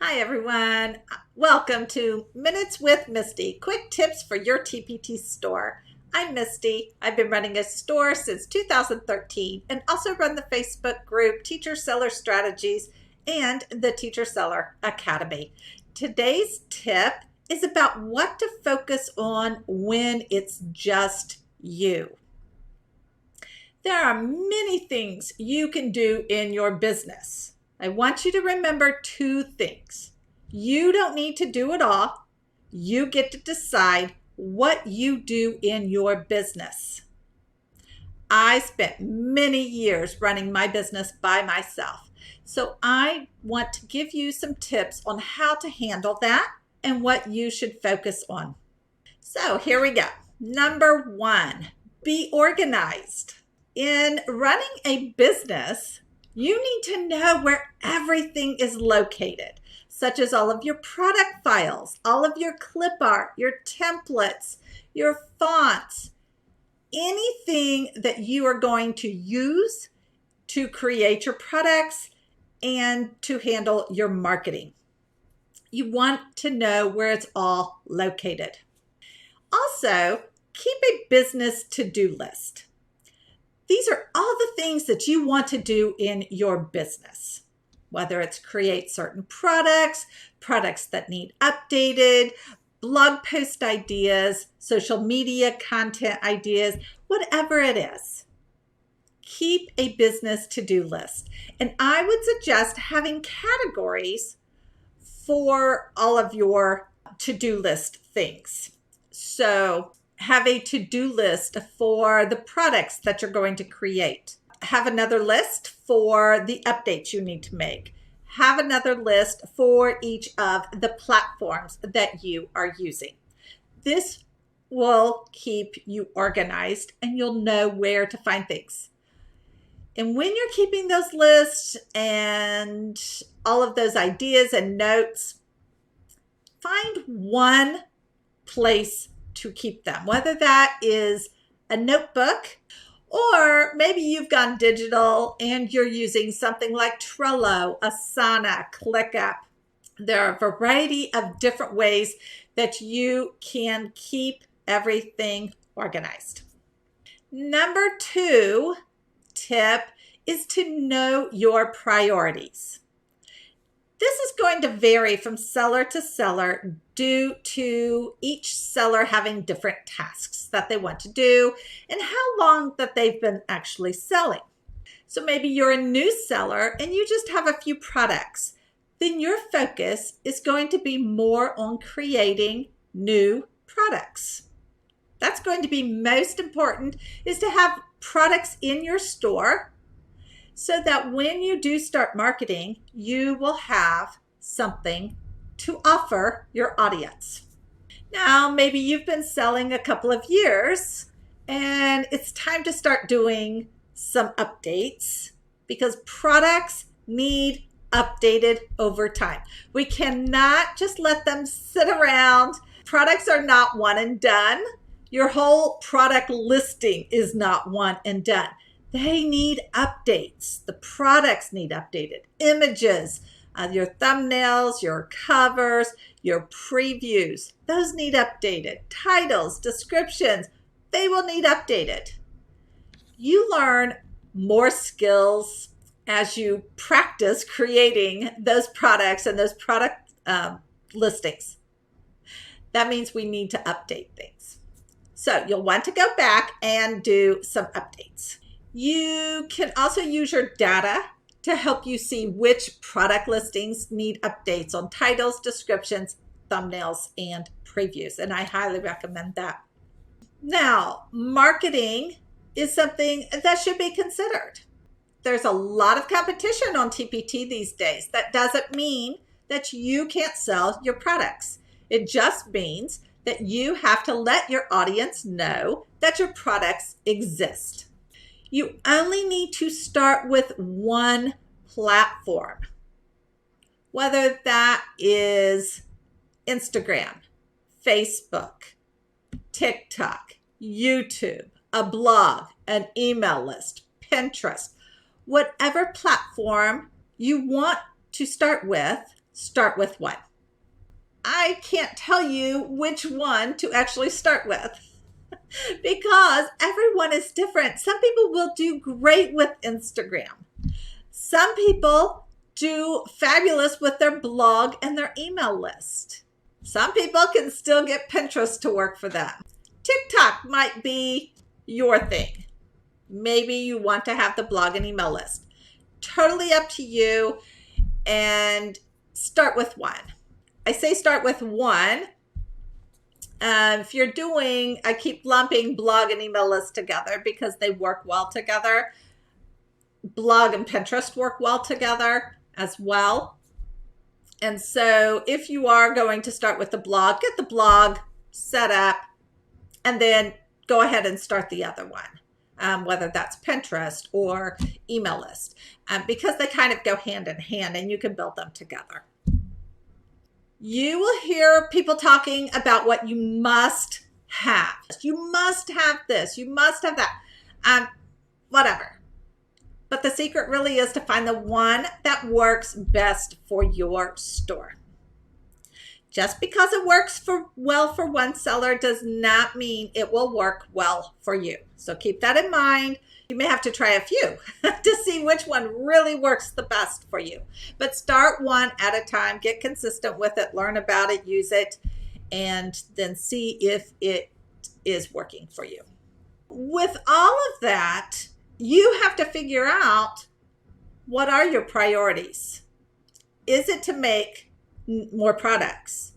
Hi everyone. Welcome to Minutes with Misty. Quick tips for your TPT store. I'm Misty. I've been running a store since 2013 and also run the Facebook group Teacher Seller Strategies and the Teacher Seller Academy. Today's tip is about what to focus on when it's just you. There are many things you can do in your business. I want you to remember two things. You don't need to do it all. You get to decide what you do in your business. I spent many years running my business by myself. So I want to give you some tips on how to handle that and what you should focus on. So here we go. Number one, be organized. In running a business, you need to know where everything is located, such as all of your product files, all of your clip art, your templates, your fonts, anything that you are going to use to create your products and to handle your marketing. You want to know where it's all located. Also, keep a business to-do list. These are all the things that you want to do in your business, whether it's create certain products that need updated, blog post ideas, social media content ideas, whatever it is. Keep a business to-do list. And I would suggest having categories for all of your to-do list things. So have a to-do list for the products that you're going to create. Have another list for the updates you need to make. Have another list for each of the platforms that you are using. This will keep you organized and you'll know where to find things. And when you're keeping those lists and all of those ideas and notes, find one place to keep them, whether that is a notebook or maybe you've gone digital and you're using something like Trello, Asana, ClickUp. There are a variety of different ways that you can keep everything organized. Number two tip is to know your priorities. This is going to vary from seller to seller due to each seller having different tasks that they want to do and how long that they've been actually selling. So maybe you're a new seller and you just have a few products. Then your focus is going to be more on creating new products. That's going to be most important, is to have products in your store so that when you do start marketing, you will have something to offer your audience. Now, maybe you've been selling a couple of years and it's time to start doing some updates because products need updated over time. We cannot just let them sit around. Products are not one and done. Your whole product listing is not one and done. They need updates. The products need updated. Images, your thumbnails, your covers, your previews, those need updated. Titles, descriptions, they will need updated. You learn more skills as you practice creating those products and those product listings. That means we need to update things. So you'll want to go back and do some updates. You can also use your data to help you see which product listings need updates on titles, descriptions, thumbnails, and previews. And I highly recommend that. Now, marketing is something that should be considered. There's a lot of competition on TPT these days. That doesn't mean that you can't sell your products. It just means that you have to let your audience know that your products exist. You only need to start with one platform, whether that is Instagram, Facebook, TikTok, YouTube, a blog, an email list, Pinterest, whatever platform you want to start with start with one. I can't tell you which one to actually start with because everyone is different. Some people will do great with Instagram. Some people do fabulous with their blog and their email list. Some people can still get Pinterest to work for them. TikTok might be your thing. Maybe you want to have the blog and email list. Totally up to you, and start with one. I say start with one. If you're doing, I keep lumping blog and email list together because they work well together. Blog and Pinterest work well together as well. And so if you are going to start with the blog, get the blog set up and then go ahead and start the other one, whether that's Pinterest or email list, because they kind of go hand in hand and you can build them together. You will hear people talking about what you must have. You must have this. You must have that. Whatever. But the secret really is to find the one that works best for your store. Just because it works well for one seller does not mean it will work well for you. So keep that in mind. You may have to try a few to see which one really works the best for you. But start one at a time, get consistent with it, learn about it, use it, and then see if it is working for you. With all of that, you have to figure out, what are your priorities? Is it to make more products?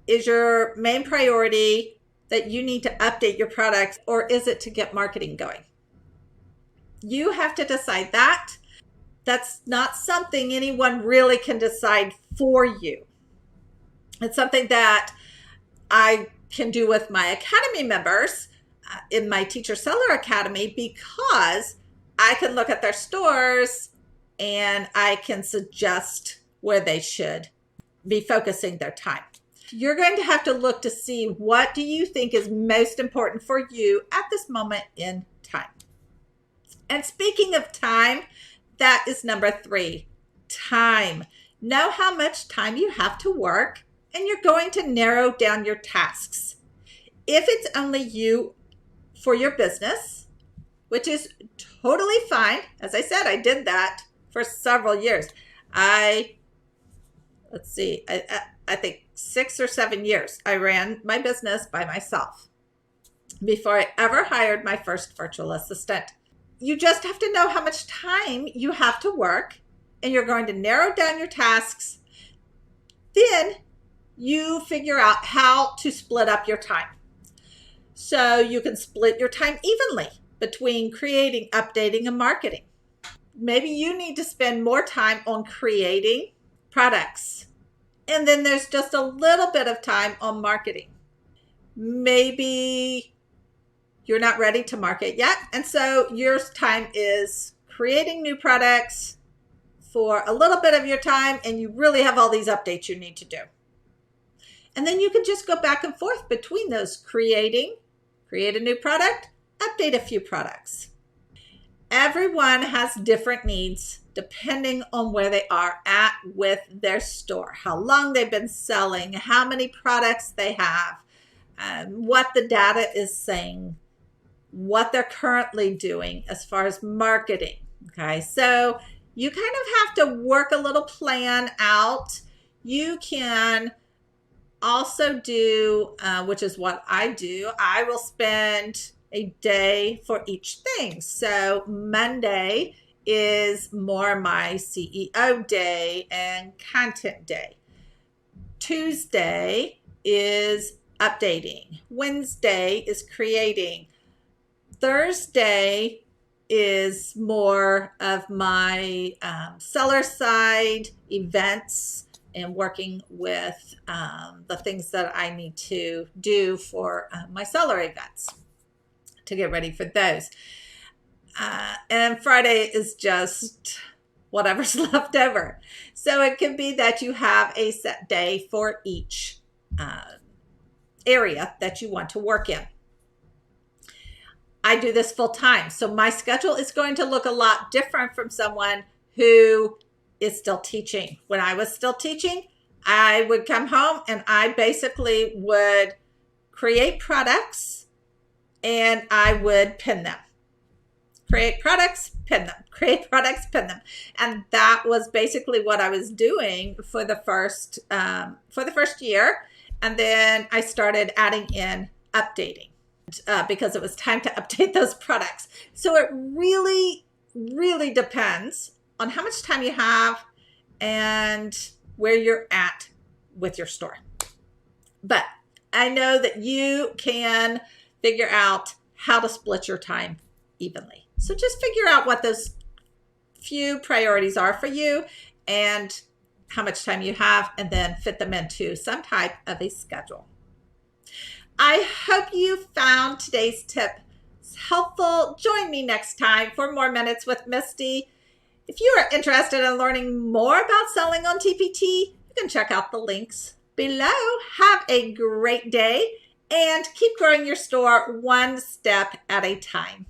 Is your main priority that you need to update your products, or is it to get marketing going? You have to decide that. That's not something anyone really can decide for you. It's something that I can do with my Academy members in my Teacher Seller Academy, because I can look at their stores and I can suggest where they should be focusing their time. You're going to have to look to see, what do you think is most important for you at this moment in time? And speaking of time, that is number 3, time. Know how much time you have to work, and you're going to narrow down your tasks. If it's only you for your business, which is totally fine. As I said, I did that for several years. I think 6 or 7 years, I ran my business by myself before I ever hired my first virtual assistant. You just have to know how much time you have to work, and you're going to narrow down your tasks. Then you figure out how to split up your time. So you can split your time evenly between creating, updating, and marketing. Maybe you need to spend more time on creating products, and then there's just a little bit of time on marketing. Maybe you're not ready to market yet, and so your time is creating new products for a little bit of your time, and you really have all these updates you need to do. And then you can just go back and forth between those: create a new product, update a few products. Everyone has different needs depending on where they are at with their store, how long they've been selling, how many products they have, what the data is saying, what they're currently doing as far as marketing. Okay, so you kind of have to work a little plan out. You can also do, which is what I do, I will spend a day for each thing. So Monday is more my CEO day and content day. Tuesday is updating. Wednesday is creating. Thursday is more of my seller side events and working with the things that I need to do for my seller events to get ready for those. And Friday is just whatever's left over. So it can be that you have a set day for each area that you want to work in. I do this full time, so my schedule is going to look a lot different from someone who is still teaching. When I was still teaching, I would come home and I basically would create products and I would pin them. Create products, pin them. Create products, pin them. And that was basically what I was doing for the first year. And then I started adding in updating because it was time to update those products. So it really, really depends on how much time you have and where you're at with your store. But I know that you can figure out how to split your time evenly. So just figure out what those few priorities are for you and how much time you have, and then fit them into some type of a schedule. I hope you found today's tip helpful. Join me next time for more Minutes with Misty. If you are interested in learning more about selling on TPT, you can check out the links below. Have a great day and keep growing your store one step at a time.